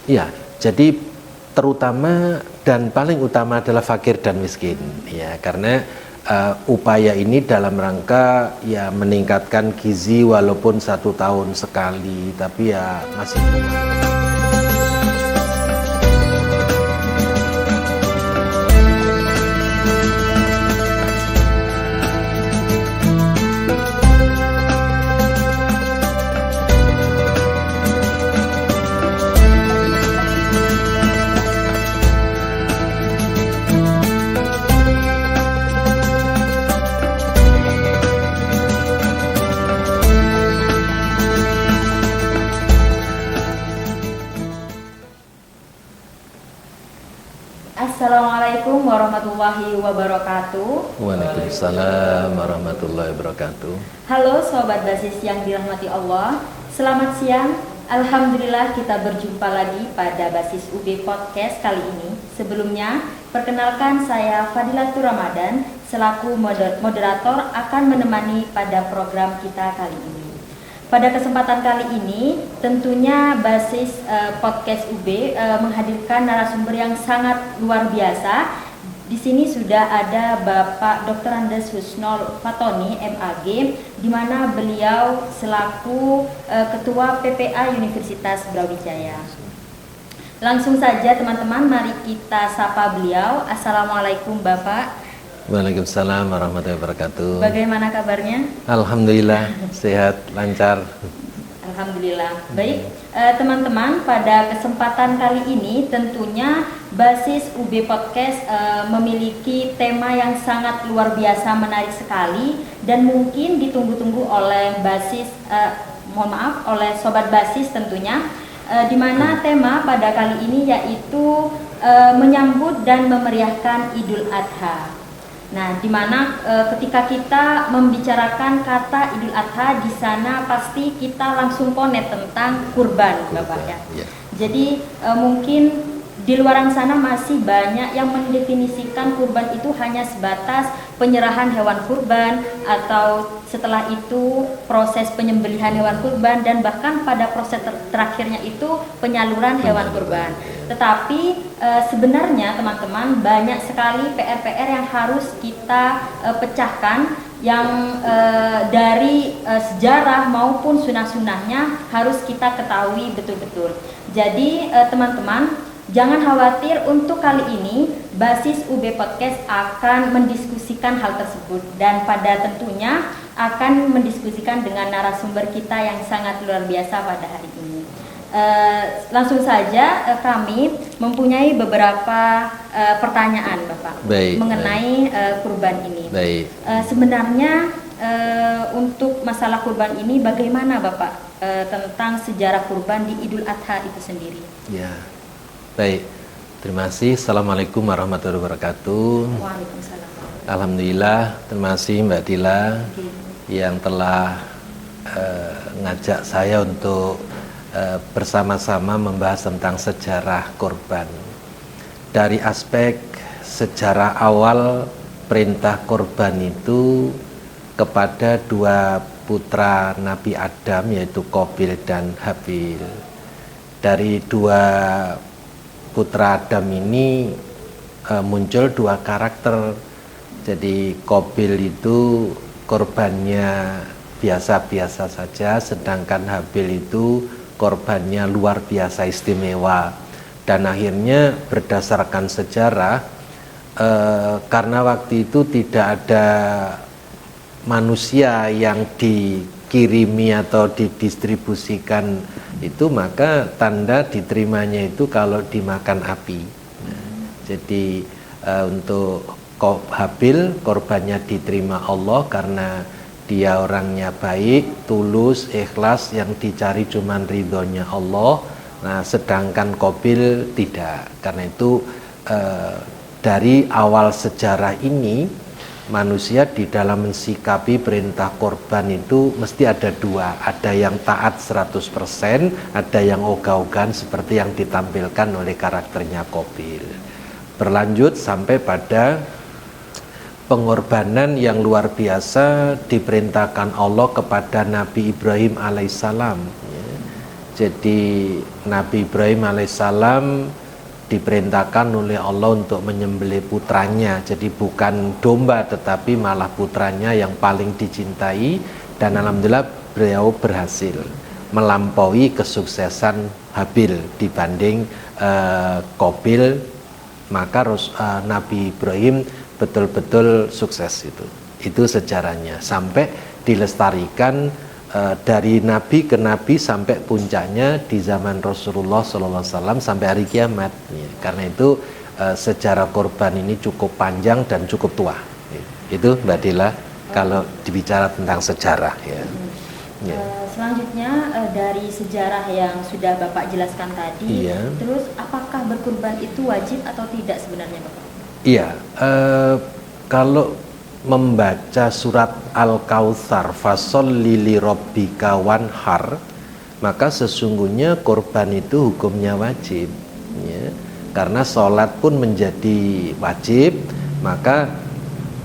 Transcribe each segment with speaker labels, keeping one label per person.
Speaker 1: Ya, jadi terutama dan paling utama adalah fakir dan miskin, ya, karena upaya ini dalam rangka ya meningkatkan gizi walaupun 1 tahun sekali, tapi ya masih kurang.
Speaker 2: Assalamualaikum warahmatullahi wabarakatuh.
Speaker 1: Waalaikumsalam warahmatullahi wabarakatuh.
Speaker 2: Halo Sobat Basis yang dirahmati Allah. Selamat siang. Alhamdulillah kita berjumpa lagi pada Basis UB Podcast kali ini. Sebelumnya, perkenalkan saya Fadilatul Ramadan selaku moderator akan menemani pada program kita kali ini. Pada kesempatan kali ini, tentunya Basis Podcast UB menghadirkan narasumber yang sangat luar biasa. Di sini sudah ada Bapak Dr. Andes Husnul Fatoni, MAG, di mana beliau selaku Ketua PPA Universitas Brawijaya. Langsung saja teman-teman, mari kita sapa beliau. Assalamualaikum Bapak.
Speaker 1: Waalaikumsalam warahmatullahi wabarakatuh.
Speaker 2: Bagaimana kabarnya?
Speaker 1: Alhamdulillah sehat, lancar.
Speaker 2: Alhamdulillah. Baik, teman-teman, pada kesempatan kali ini tentunya Basis UB Podcast memiliki tema yang sangat luar biasa, menarik sekali dan mungkin ditunggu-tunggu oleh Basis, oleh Sobat Basis tentunya, di mana tema pada kali ini yaitu menyambut dan memeriahkan Idul Adha. Nah, di mana ketika kita membicarakan kata Idul Adha, di sana pasti kita langsung connect tentang kurban, Bapak ya.
Speaker 1: Ya.
Speaker 2: Jadi mungkin di luar sana masih banyak yang mendefinisikan kurban itu hanya sebatas penyerahan hewan kurban, atau setelah itu proses penyembelihan hewan kurban, dan bahkan pada proses terakhirnya itu penyaluran hewan kurban. Tetapi sebenarnya teman-teman, banyak sekali PR-PR yang harus kita pecahkan, yang dari sejarah maupun sunah-sunahnya harus kita ketahui betul-betul. Jadi teman-teman, jangan khawatir, untuk kali ini Basis UB Podcast akan mendiskusikan hal tersebut, dan pada tentunya akan mendiskusikan dengan narasumber kita yang sangat luar biasa pada hari ini. Langsung saja kami mempunyai beberapa pertanyaan Bapak.
Speaker 1: Baik,
Speaker 2: mengenai kurban ini.
Speaker 1: Baik.
Speaker 2: Sebenarnya untuk masalah kurban ini bagaimana Bapak tentang sejarah kurban di Idul Adha itu sendiri?
Speaker 1: Ya. Baik. Terima kasih. Assalamualaikum warahmatullahi wabarakatuh.
Speaker 2: Waalaikumsalam.
Speaker 1: Alhamdulillah, terima kasih Mbak Dila yang telah ngajak saya untuk bersama-sama membahas tentang sejarah kurban. Dari aspek sejarah awal perintah kurban itu kepada dua putra Nabi Adam, yaitu Qabil dan Habil. Dari dua putra Adam ini muncul dua karakter. Jadi Qabil itu korbannya biasa-biasa saja, sedangkan Habil itu korbannya luar biasa istimewa. Dan akhirnya berdasarkan sejarah, karena waktu itu tidak ada manusia yang dikirimi atau didistribusikan itu, maka tanda diterimanya itu kalau dimakan api. Jadi untuk Habil korbannya diterima Allah karena dia orangnya baik, tulus, ikhlas, yang dicari cuman ridhonya Allah. Nah, sedangkan Qabil tidak. Karena itu dari awal sejarah ini, manusia di dalam mensikapi perintah korban itu mesti ada dua. Ada yang taat 100%, ada yang ogah-ogahan seperti yang ditampilkan oleh karakternya Qabil. Berlanjut sampai pada pengorbanan yang luar biasa diperintahkan Allah kepada Nabi Ibrahim alaihissalam, Jadi Nabi Ibrahim alaihissalam diperintahkan oleh Allah untuk menyembelih putranya. Jadi bukan domba tetapi malah putranya yang paling dicintai, dan alhamdulillah beliau berhasil melampaui kesuksesan Habil dibanding Qabil. Maka Nabi Ibrahim betul-betul sukses itu sejarahnya, sampai dilestarikan dari nabi ke nabi sampai puncaknya di zaman Rasulullah SAW sampai hari kiamat ya. Karena itu sejarah korban ini cukup panjang dan cukup tua. Itu Mbak Dila kalau dibicara tentang sejarah ya.
Speaker 2: Selanjutnya dari sejarah yang sudah Bapak jelaskan tadi, terus apakah berkurban itu wajib atau tidak sebenarnya Bapak?
Speaker 1: Iya, kalau membaca surat Al-Kautsar fasholli li rabbika wanhar, maka sesungguhnya korban itu hukumnya wajib ya. Karena sholat pun menjadi wajib, maka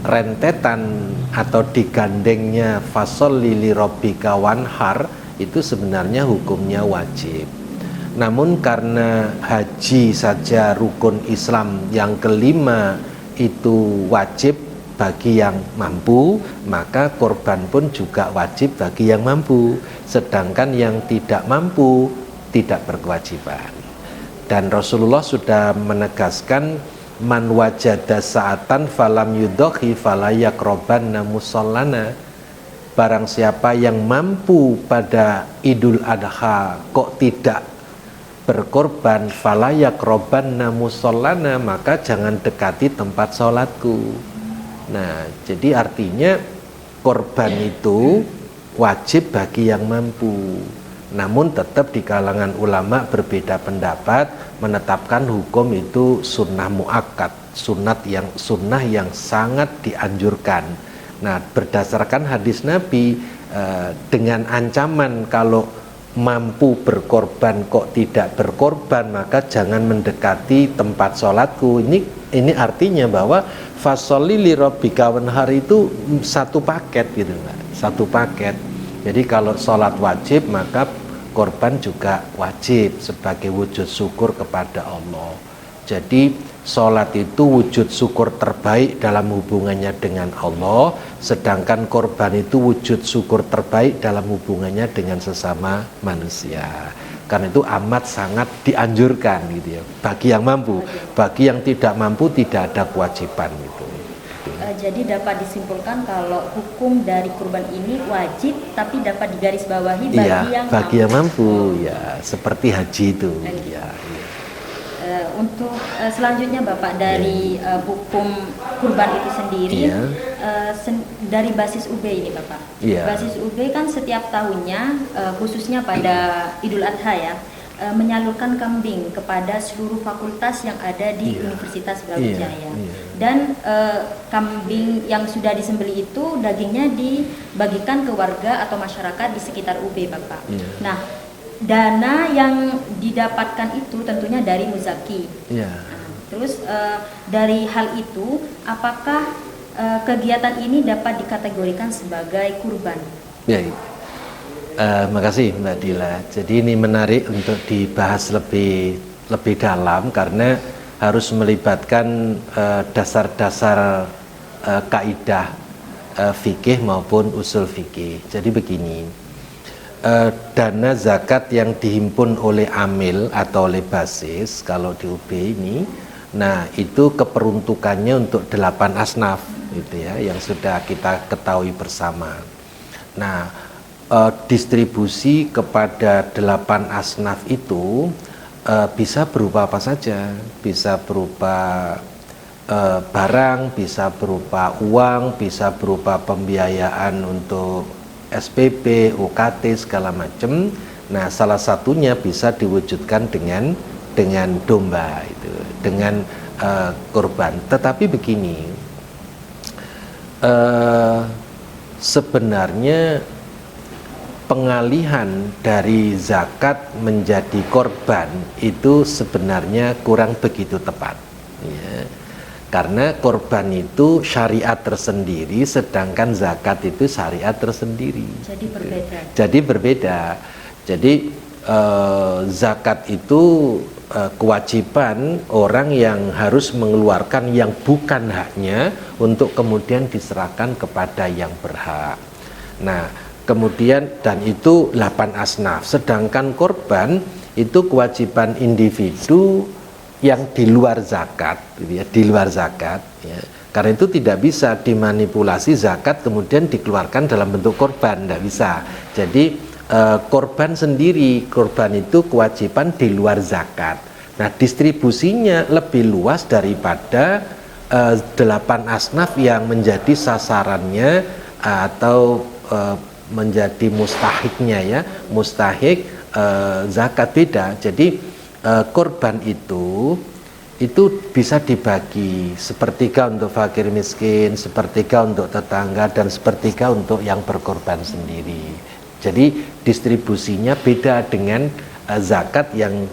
Speaker 1: rentetan atau digandengnya fasholli li rabbika wanhar itu sebenarnya hukumnya wajib. Namun karena haji saja rukun Islam yang kelima itu wajib bagi yang mampu, maka korban pun juga wajib bagi yang mampu, sedangkan yang tidak mampu tidak berkewajiban. Dan Rasulullah sudah menegaskan, man wajada sa'atan falam yudokhi falayakrobanna musallana. Barang siapa yang mampu pada Idul Adha kok tidak berkorban, falayakrobanna musallana, maka jangan dekati tempat sholatku. Nah, jadi artinya korban itu wajib bagi yang mampu. Namun tetap di kalangan ulama berbeda pendapat, menetapkan hukum itu sunnah muakkad, sunnah yang sangat dianjurkan. Nah, berdasarkan hadis Nabi dengan ancaman kalau mampu berkorban kok tidak berkorban, maka jangan mendekati tempat sholatku. Ini artinya bahwa fasholli li rabbika wanhar itu satu paket gitu Mbak, satu paket. Jadi kalau sholat wajib maka korban juga wajib sebagai wujud syukur kepada Allah. Jadi sholat itu wujud syukur terbaik dalam hubungannya dengan Allah, sedangkan korban itu wujud syukur terbaik dalam hubungannya dengan sesama manusia. Karena itu amat sangat dianjurkan gitu ya, bagi yang mampu. Bagi yang tidak mampu tidak ada kewajiban gitu.
Speaker 2: Jadi dapat disimpulkan kalau hukum dari kurban ini wajib, tapi dapat digarisbawahi bagi
Speaker 1: yang mampu ya, seperti haji itu ya.
Speaker 2: Untuk selanjutnya Bapak dari hukum kurban itu sendiri, dari basis UB ini Bapak. Basis UB kan setiap tahunnya khususnya pada Idul Adha ya, menyalurkan kambing kepada seluruh fakultas yang ada di Universitas Brawijaya. Dan kambing yang sudah disembelih itu dagingnya dibagikan ke warga atau masyarakat di sekitar UB Bapak. Nah, dana yang didapatkan itu tentunya dari muzaki. Terus dari hal itu, apakah kegiatan ini dapat dikategorikan sebagai kurban?
Speaker 1: Makasih Mbak Dila. Jadi ini menarik untuk dibahas lebih dalam karena harus melibatkan dasar-dasar kaidah fikih maupun usul fikih. Jadi begini, dana zakat yang dihimpun oleh amil atau oleh basis kalau di UB ini, nah itu keperuntukannya untuk 8 asnaf gitu ya, yang sudah kita ketahui bersama. Nah, distribusi kepada 8 asnaf itu bisa berupa apa saja, bisa berupa barang, bisa berupa uang, bisa berupa pembiayaan untuk SPP, UKT segala macam. Nah, salah satunya bisa diwujudkan dengan domba itu, dengan kurban. Tetapi begini, sebenarnya pengalihan dari zakat menjadi korban itu sebenarnya kurang begitu tepat ya. Karena korban itu syariat tersendiri, sedangkan zakat itu syariat tersendiri.
Speaker 2: Jadi berbeda.
Speaker 1: Jadi zakat itu kewajiban orang yang harus mengeluarkan yang bukan haknya untuk kemudian diserahkan kepada yang berhak. Nah, kemudian dan itu 8 asnaf. Sedangkan korban itu kewajiban individu yang di luar zakat, gitu ya, di luar zakat. Ya. Karena itu tidak bisa dimanipulasi zakat kemudian dikeluarkan dalam bentuk korban, tidak bisa. Jadi korban sendiri, korban itu kewajiban di luar zakat. Nah, distribusinya lebih luas daripada 8 asnaf yang menjadi sasarannya atau menjadi mustahiknya ya, mustahik zakat beda. Jadi korban itu bisa dibagi sepertiga untuk fakir miskin, sepertiga untuk tetangga, dan sepertiga untuk yang berkorban sendiri. Jadi distribusinya beda dengan zakat yang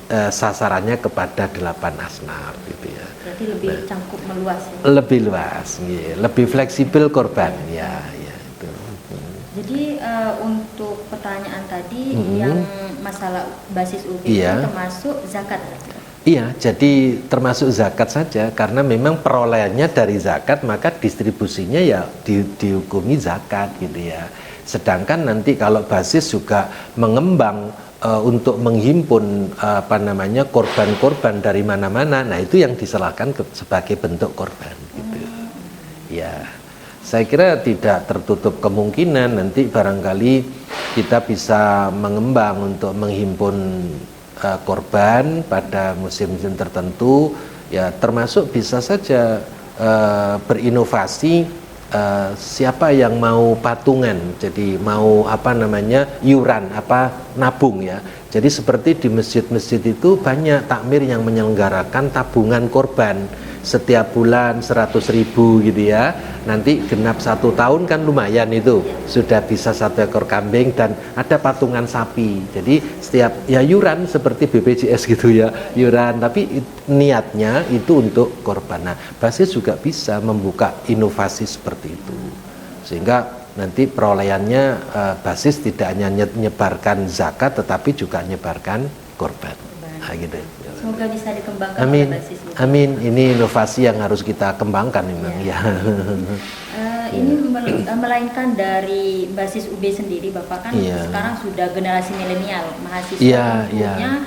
Speaker 1: sasarannya kepada 8 asnaf gitu ya.
Speaker 2: Berarti lebih cangkup meluas ya?
Speaker 1: Lebih luas, ya. Lebih fleksibel korban ya, ya itu.
Speaker 2: Jadi untuk pertanyaan tadi yang masalah basis UB
Speaker 1: iya.
Speaker 2: itu termasuk zakat?
Speaker 1: Iya, jadi termasuk zakat saja karena memang perolehannya dari zakat maka distribusinya ya dihukumi zakat gitu ya. Sedangkan nanti kalau basis juga mengembang untuk menghimpun korban-korban dari mana-mana, nah itu yang diserahkan sebagai bentuk korban gitu. Ya, saya kira tidak tertutup kemungkinan nanti barangkali kita bisa mengembang untuk menghimpun korban pada musim-musim tertentu, ya termasuk bisa saja berinovasi. Siapa yang mau patungan, jadi mau iuran nabung ya. Jadi seperti di masjid-masjid itu banyak takmir yang menyelenggarakan tabungan korban setiap bulan 100.000 gitu ya. Nanti genap 1 tahun kan lumayan itu, sudah bisa 1 ekor kambing dan ada patungan sapi. Jadi setiap ya iuran seperti BPJS gitu ya, iuran, tapi niatnya itu untuk korban. Nah, basis juga bisa membuka inovasi seperti itu, sehingga nanti perolehannya basis tidak hanya menyebarkan zakat tetapi juga menyebarkan korban. Nah, gitu.
Speaker 2: Semoga bisa dikembangkan
Speaker 1: amin.
Speaker 2: oleh basis UB.
Speaker 1: Amin. Ini inovasi yang harus kita kembangkan memang ya.
Speaker 2: Ini melainkan dari basis UB sendiri, Bapak kan sekarang sudah generasi milenial, mahasiswa tentunya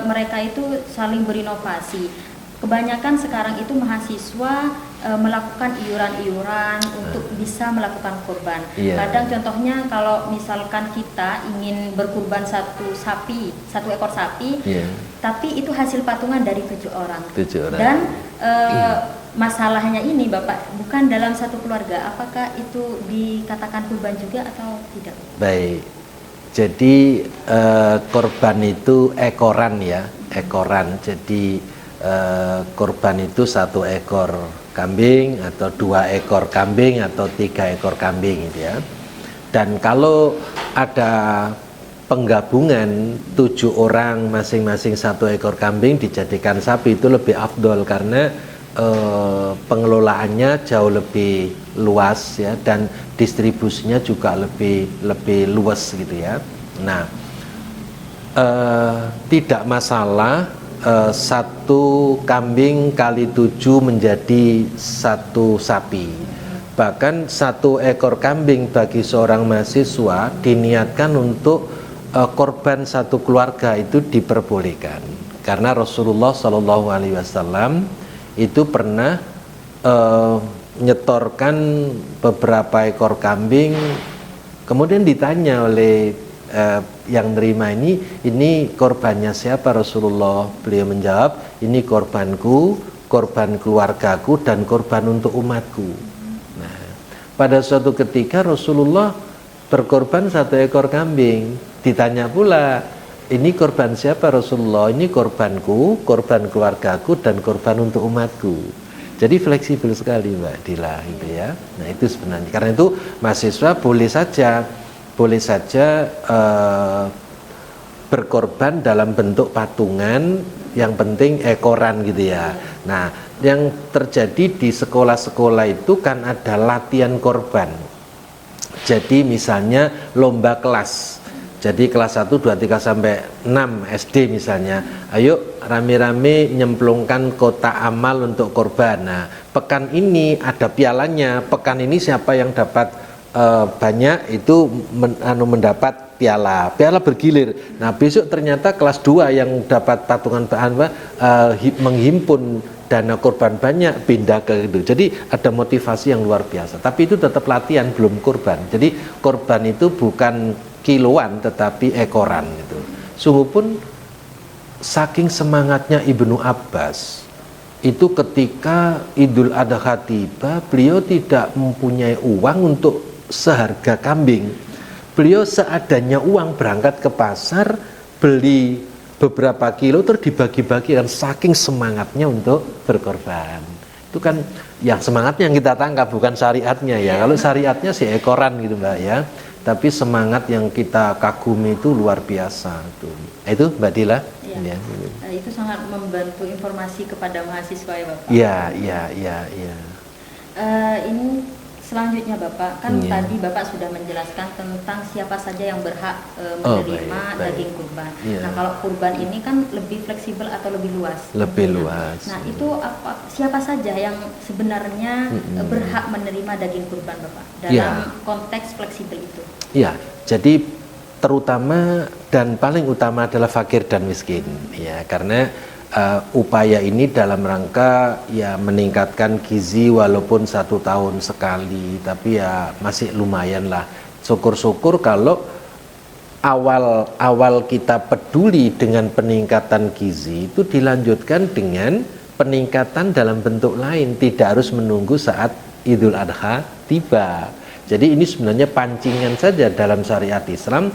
Speaker 2: mereka itu saling berinovasi. Kebanyakan sekarang itu mahasiswa melakukan iuran-iuran untuk bisa melakukan kurban. Kadang contohnya kalau misalkan kita ingin berkurban 1 ekor sapi, tapi itu hasil patungan dari 7 orang. Dan masalahnya ini Bapak, bukan dalam satu keluarga, apakah itu dikatakan kurban juga atau tidak?
Speaker 1: Baik, jadi korban itu ekoran ya, ekoran. Jadi korban itu 1 ekor kambing atau 2 ekor kambing atau 3 ekor kambing gitu ya. Dan kalau ada penggabungan 7 orang masing-masing 1 ekor kambing dijadikan sapi, itu lebih afdol karena pengelolaannya jauh lebih luas ya, dan distribusinya juga lebih luas gitu ya. Nah, tidak masalah 1 kambing kali 7 menjadi 1 sapi. Bahkan 1 ekor kambing bagi seorang mahasiswa diniatkan untuk korban 1 keluarga itu diperbolehkan. Karena Rasulullah SAW itu pernah nyetorkan beberapa ekor kambing, kemudian ditanya oleh yang nerima ini korbannya siapa Rasulullah? Beliau menjawab, ini korbanku, korban keluargaku, dan korban untuk umatku. Nah, pada suatu ketika Rasulullah berkorban 1 ekor kambing. Ditanya pula, ini korban siapa Rasulullah? Ini korbanku, korban keluargaku, dan korban untuk umatku. Jadi fleksibel sekali Mbak Dila gitu ya. Nah, itu sebenarnya. Karena itu mahasiswa boleh saja berkorban dalam bentuk patungan, yang penting ekoran gitu ya. Nah, yang terjadi di sekolah-sekolah itu kan ada latihan korban. Jadi misalnya lomba kelas Jadi kelas 1, 2, 3 sampai 6 SD misalnya, ayo rame-rame nyemplungkan kotak amal untuk korban. Nah, pekan ini ada pialanya, pekan ini siapa yang dapat banyak itu mendapat piala bergilir. Nah, besok ternyata kelas 2 yang dapat patungan menghimpun dana korban banyak, pindah ke itu. Jadi ada motivasi yang luar biasa. Tapi itu tetap latihan, belum korban. Jadi korban itu bukan kiloan tetapi ekoran gitu. Sungguh pun saking semangatnya Ibnu Abbas itu ketika Idul Adha tiba, beliau tidak mempunyai uang untuk seharga kambing. Beliau seadanya uang berangkat ke pasar, beli beberapa kilo terus dibagi-bagikan, saking semangatnya untuk berkorban. Itu kan yang semangatnya yang kita tangkap, bukan syariatnya ya. Kalau syariatnya sih ekoran gitu Mbak ya. Tapi semangat yang kita kagumi itu luar biasa tuh. Itu Mbak Dila.
Speaker 2: Ya. Itu sangat membantu informasi kepada mahasiswa ya Bapak.
Speaker 1: Iya.
Speaker 2: Ini selanjutnya Bapak, kan tadi Bapak sudah menjelaskan tentang siapa saja yang berhak menerima daging kurban. Nah, kalau kurban ini kan lebih fleksibel atau lebih luas?
Speaker 1: Lebih luas.
Speaker 2: Nah, itu siapa saja yang sebenarnya berhak menerima daging kurban Bapak dalam konteks fleksibel itu? Iya,
Speaker 1: jadi terutama dan paling utama adalah fakir dan miskin ya, karena upaya ini dalam rangka ya meningkatkan gizi walaupun 1 tahun sekali, tapi ya masih lumayan lah. Syukur-syukur kalau awal kita peduli dengan peningkatan gizi itu dilanjutkan dengan peningkatan dalam bentuk lain, tidak harus menunggu saat Idul Adha tiba. Jadi ini sebenarnya pancingan saja dalam syariat Islam,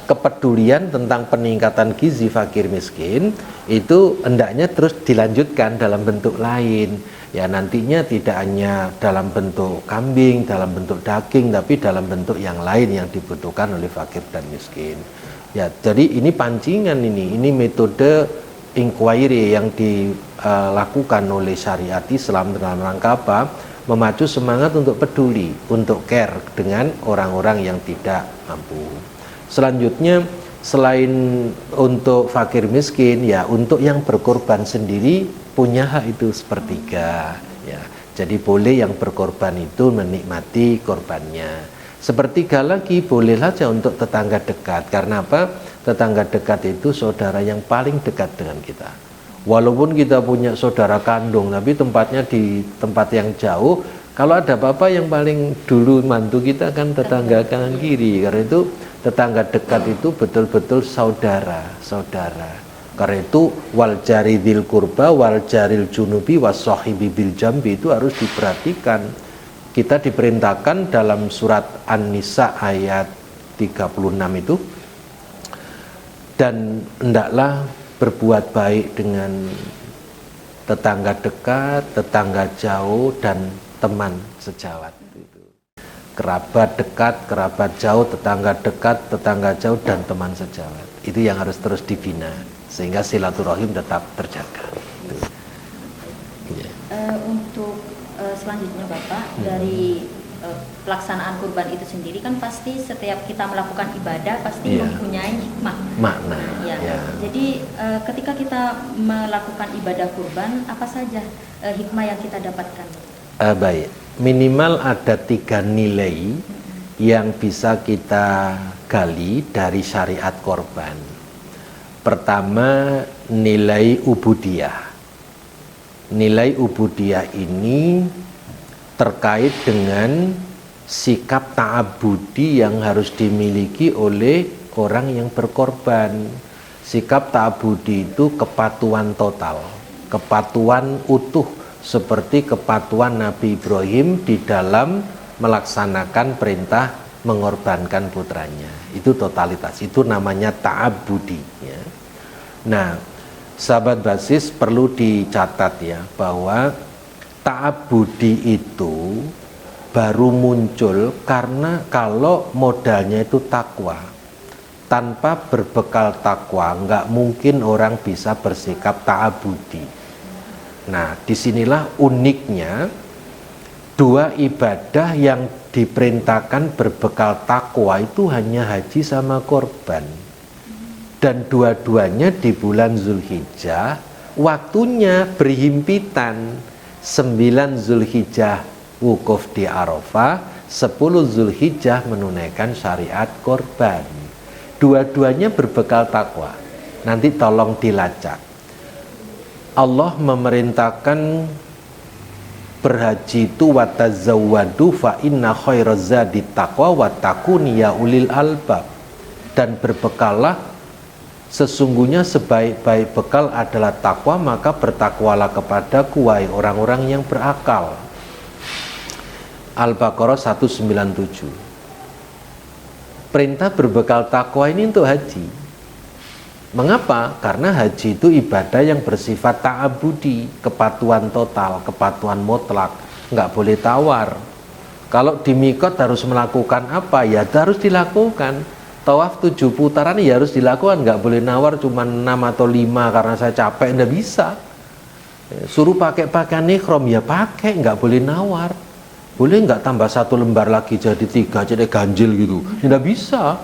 Speaker 1: kepedulian tentang peningkatan gizi fakir miskin itu hendaknya terus dilanjutkan dalam bentuk lain. Ya nantinya tidak hanya dalam bentuk kambing, dalam bentuk daging, tapi dalam bentuk yang lain yang dibutuhkan oleh fakir dan miskin. Ya, jadi ini pancingan ini metode inquiry yang dilakukan oleh syariat Islam dalam rangka apa? Memacu semangat untuk peduli, untuk care dengan orang-orang yang tidak mampu. Selanjutnya, selain untuk fakir miskin, ya untuk yang berkorban sendiri punya hak itu sepertiga. Ya, jadi boleh yang berkorban itu menikmati korbannya. Sepertiga lagi boleh saja untuk tetangga dekat. Karena apa? Tetangga dekat itu saudara yang paling dekat dengan kita. Walaupun kita punya saudara kandung, tapi tempatnya di tempat yang jauh, kalau ada apa-apa yang paling dulu mantu kita kan tetangga kanan kiri. Karena itu tetangga dekat itu betul-betul saudara. Karena itu wal jaridil kurba wal jaril junubi was sahibi bil jambi itu harus diperhatikan. Kita diperintahkan dalam surat An-Nisa ayat 36 itu, dan hendaklah berbuat baik dengan tetangga dekat, tetangga jauh, dan teman sejawat. Kerabat dekat, kerabat jauh, tetangga dekat, tetangga jauh, dan teman sejawat. Itu yang harus terus dibina sehingga silaturahim tetap terjaga.
Speaker 2: Untuk selanjutnya Bapak, dari pelaksanaan kurban itu sendiri kan pasti setiap kita melakukan ibadah pasti mempunyai hikmah, makna. Jadi ketika kita melakukan ibadah kurban, apa saja hikmah yang kita dapatkan?
Speaker 1: Baik, minimal ada 3 nilai yang bisa kita gali dari syariat korban. Pertama, nilai ubudiyah. Nilai ubudiyah ini terkait dengan sikap ta'abudi yang harus dimiliki oleh orang yang berkorban. Sikap ta'abudi itu kepatuhan total, kepatuhan utuh, seperti kepatuhan Nabi Ibrahim di dalam melaksanakan perintah mengorbankan putranya. Itu totalitas, itu namanya ta'abudi ya. Nah, sahabat basis perlu dicatat ya, bahwa ta'abudi itu baru muncul karena kalau modalnya itu takwa. Tanpa berbekal takwa nggak mungkin orang bisa bersikap ta'abudi. Nah, disinilah uniknya 2 ibadah yang diperintahkan berbekal takwa itu hanya haji sama korban. Dan dua-duanya di bulan Zulhijjah, waktunya berhimpitan. 9 Zulhijjah wukuf di Arafah, 10 Zulhijjah menunaikan syariat korban. Dua-duanya berbekal takwa. Nanti tolong dilacak. Allah memerintahkan berhaji itu watazawwadu fa inna khairaz zadi taqwa wattaquni ya ulil albab, dan berbekallah, sesungguhnya sebaik-baik bekal adalah takwa, maka bertakwalah kepadaku wahai orang-orang yang berakal. Al-Baqarah 197. Perintah berbekal takwa ini untuk haji. Mengapa? Karena haji itu ibadah yang bersifat ta'abudi, kepatuhan total, kepatuhan mutlak, nggak boleh tawar. Kalau di mikot harus melakukan apa, ya harus dilakukan. Tawaf 7 putaran ya harus dilakukan, nggak boleh nawar cuma 6 atau 5 karena saya capek, nggak bisa. Suruh pakai pakaian ihram ya pakai, nggak boleh nawar. Boleh nggak tambah 1 lembar lagi jadi 3, jadi ganjil gitu? Nggak bisa,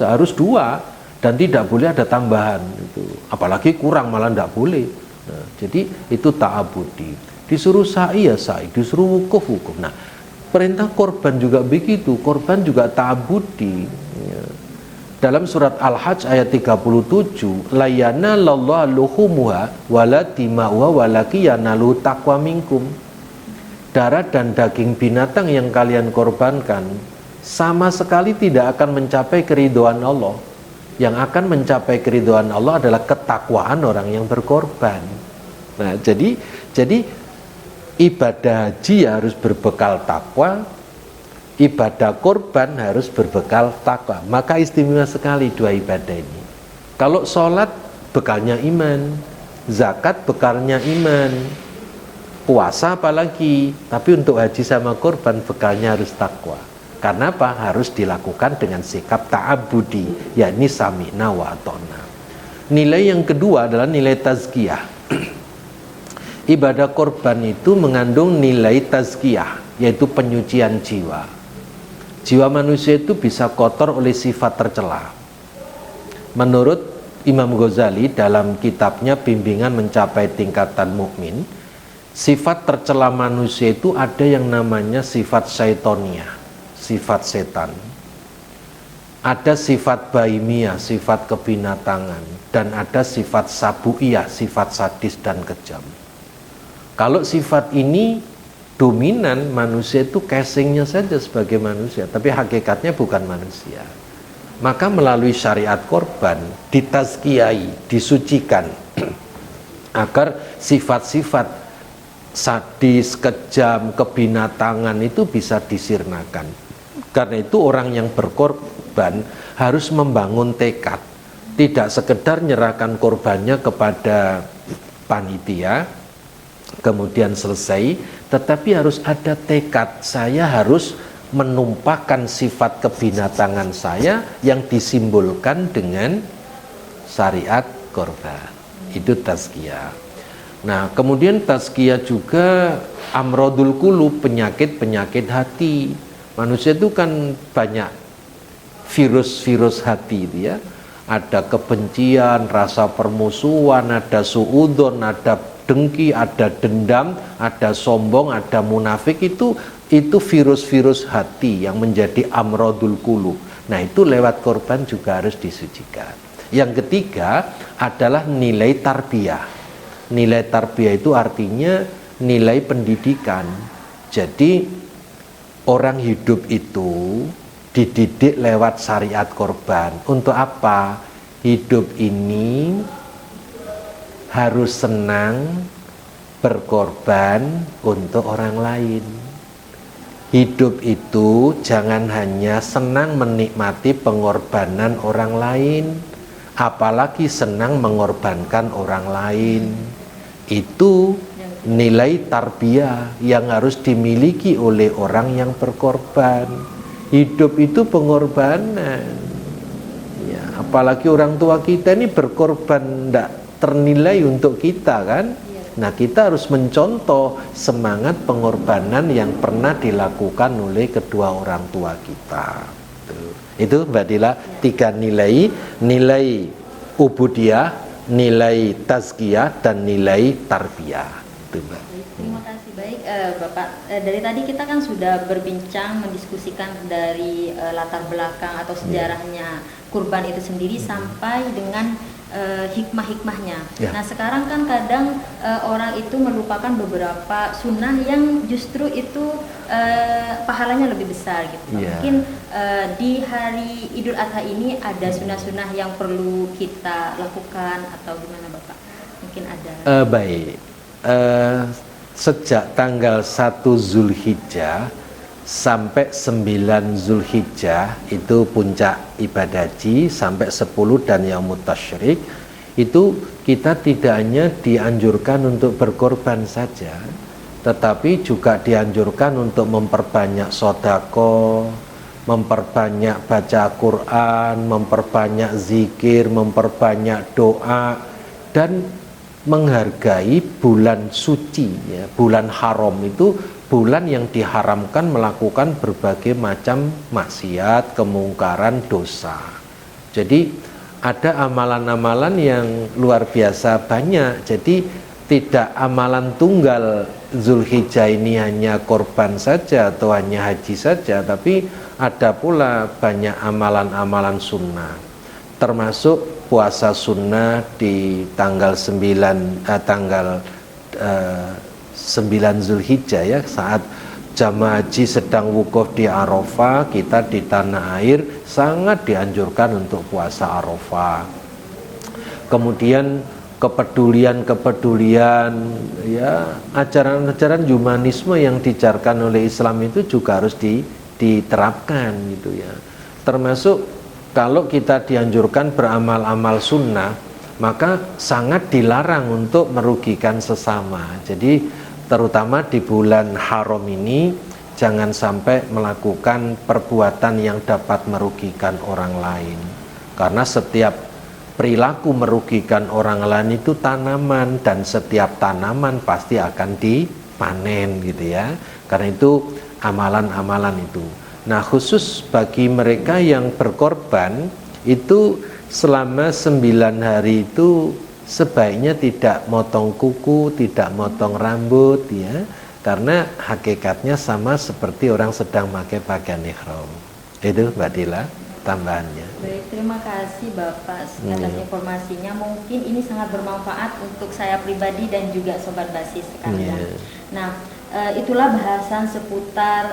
Speaker 1: harus 2. Dan tidak boleh ada tambahan itu, apalagi kurang malah tidak boleh. Nah, jadi itu ta'abudi. Disuruh sa'i ya sa'i, disuruh wukuf wukuf. Nah, perintah korban juga begitu, korban juga ta'abudi. Ya. Dalam surat Al-Hajj ayat 37, la yanalallahu luhumuha wala dima'uha walaki yanalu taqwa minkum. Darah dan daging binatang yang kalian korbankan sama sekali tidak akan mencapai keridhaan Allah. Yang akan mencapai keridhaan Allah adalah ketakwaan orang yang berkorban. Nah, jadi ibadah haji harus berbekal takwa, ibadah korban harus berbekal takwa. Maka istimewa sekali dua ibadah ini. Kalau sholat bekalnya iman, zakat bekalnya iman, puasa apalagi, tapi untuk haji sama korban bekalnya harus takwa. Karena apa? Harus dilakukan dengan sikap ta'abudi, yakni sami'na wa ata'na. Nilai yang kedua adalah nilai tazkiyah. Ibadah korban itu mengandung nilai tazkiyah, yaitu penyucian jiwa. Jiwa manusia itu bisa kotor oleh sifat tercela. Menurut Imam Ghazali dalam kitabnya Bimbingan Mencapai Tingkatan Mukmin, sifat tercela manusia itu ada yang namanya sifat syaitonia, sifat setan. Ada sifat bahimiyah, sifat kebinatangan, dan ada sifat sabuiyah, sifat sadis dan kejam. Kalau sifat ini dominan, manusia itu casingnya saja sebagai manusia, tapi hakikatnya bukan manusia. Maka melalui syariat korban ditazkiyai, disucikan agar sifat-sifat sadis, kejam, kebinatangan itu bisa disirnakan. Karena itu orang yang berkorban harus membangun tekad, tidak sekedar menyerahkan korbannya kepada panitia kemudian selesai, tetapi harus ada tekad, saya harus menumpahkan sifat kebinatangan saya yang disimbolkan dengan syariat korban. Itu tazkiyah. Nah, kemudian tazkiyah juga amrodul qulub, penyakit-penyakit hati. Manusia itu kan banyak virus-virus hati itu ya. Ada kebencian, rasa permusuhan, ada suudzon, ada dengki, ada dendam, ada sombong, ada munafik. Itu virus-virus hati yang menjadi amrodul qulub. Nah, itu lewat korban juga harus disucikan. Yang ketiga adalah nilai tarbiyah. Nilai tarbiyah itu artinya nilai pendidikan. Jadi orang hidup itu dididik lewat syariat korban. Untuk apa? Hidup ini harus senang berkorban untuk orang lain. Hidup itu jangan hanya senang menikmati pengorbanan orang lain, apalagi senang mengorbankan orang lain. Itu nilai tarbiyah yang harus dimiliki oleh orang yang berkorban. Hidup itu pengorbanan ya, apalagi orang tua kita ini berkorban tidak ternilai untuk kita kan. Nah, kita harus mencontoh semangat pengorbanan yang pernah dilakukan oleh kedua orang tua kita. Itu Mbak Dila, 3 nilai: nilai ubudiyah, nilai tazkiyah, dan nilai tarbiyah. Itu, Mbak.
Speaker 2: Terima kasih. Baik Bapak, dari tadi kita kan sudah berbincang, mendiskusikan dari latar belakang atau sejarahnya kurban itu sendiri sampai dengan hikmah-hikmahnya. Nah, sekarang kan kadang orang itu melupakan beberapa sunnah yang justru itu pahalanya lebih besar gitu. Mungkin di hari Idul Adha ini ada sunnah-sunnah yang perlu kita lakukan atau gimana Bapak? Mungkin ada.
Speaker 1: Baik. Sejak tanggal 1 Zulhijjah sampai 9 Zulhijjah itu puncak ibadah haji, sampai 10 dan yaumut tasyrik itu kita tidak hanya dianjurkan untuk berkorban saja, tetapi juga dianjurkan untuk memperbanyak sodako, memperbanyak baca Quran, memperbanyak zikir, memperbanyak doa, dan menghargai bulan suci ya. Bulan haram itu bulan yang diharamkan melakukan berbagai macam maksiat, kemungkaran, dosa. Jadi ada amalan-amalan yang luar biasa banyak. Jadi tidak amalan tunggal Zulhijjah ini hanya korban saja atau hanya haji saja, tapi ada pula banyak amalan-amalan sunnah, termasuk puasa sunnah di tanggal 9 Zulhijjah ya, saat jamaah haji sedang wukuf di Arafah, kita di tanah air sangat dianjurkan untuk puasa Arafah. Kemudian kepedulian ya, ajaran-ajaran humanisme yang diajarkan oleh Islam itu juga harus diterapkan gitu ya. Termasuk kalau kita dianjurkan beramal-amal sunnah, maka sangat dilarang untuk merugikan sesama. Jadi terutama di bulan haram ini jangan sampai melakukan perbuatan yang dapat merugikan orang lain, karena setiap perilaku merugikan orang lain itu tanaman, dan setiap tanaman pasti akan dipanen gitu ya. Karena itu amalan-amalan itu. Nah, khusus bagi mereka yang berkorban itu selama 9 hari itu sebaiknya tidak motong kuku, tidak motong rambut ya, karena hakikatnya sama seperti orang sedang pakai pakaian ihram. Itu Mbak Dila tambahannya.
Speaker 2: Baik, terima kasih Bapak atas informasinya. Mungkin ini sangat bermanfaat untuk saya pribadi dan juga Sobat Basis sekalian. Nah, itulah bahasan seputar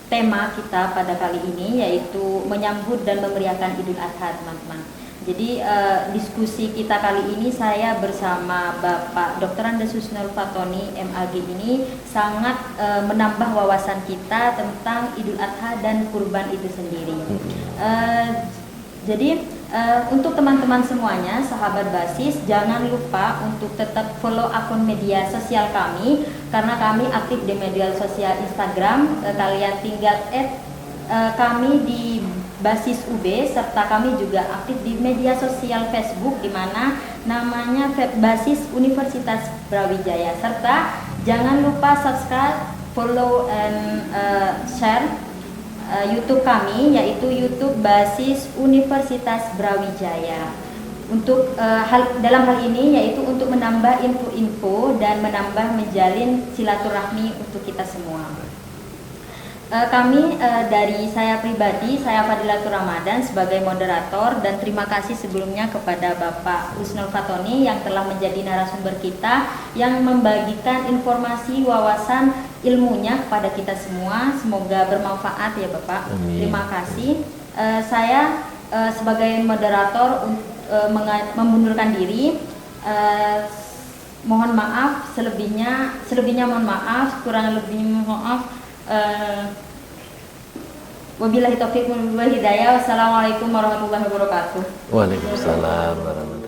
Speaker 2: tema kita pada kali ini, yaitu menyambut dan memeriahkan Idul Adha, teman-teman. Jadi diskusi kita kali ini saya bersama Bapak Dr. Andes Husnul Fatoni MAG ini sangat menambah wawasan kita tentang Idul Adha dan kurban itu sendiri. Jadi untuk teman-teman semuanya, sahabat Basis, jangan lupa untuk tetap follow akun media sosial kami, karena kami aktif di media sosial Instagram. Kalian tinggal add kami di Basis UB, serta kami juga aktif di media sosial Facebook, di mana namanya Basis Universitas Brawijaya. Serta jangan lupa subscribe, follow, and share YouTube kami, yaitu YouTube Basis Universitas Brawijaya. Untuk dalam hal ini yaitu untuk menambah info-info dan menjalin silaturahmi untuk kita semua. Kami dari saya pribadi, saya Fadilatur Ramadan sebagai moderator, dan terima kasih sebelumnya kepada Bapak Husnul Fatoni yang telah menjadi narasumber kita, yang membagikan informasi, wawasan, ilmunya kepada kita semua. Semoga bermanfaat ya Bapak. Amin. Terima kasih. Saya sebagai moderator mengundurkan diri. Mohon maaf selebihnya mohon maaf, kurang lebihnya mohon maaf. Wabillahi taufiq wal hidayah. Wassalamualaikum warahmatullahi wabarakatuh.
Speaker 1: Waalaikumsalam warahmatullahi wabarakatuh.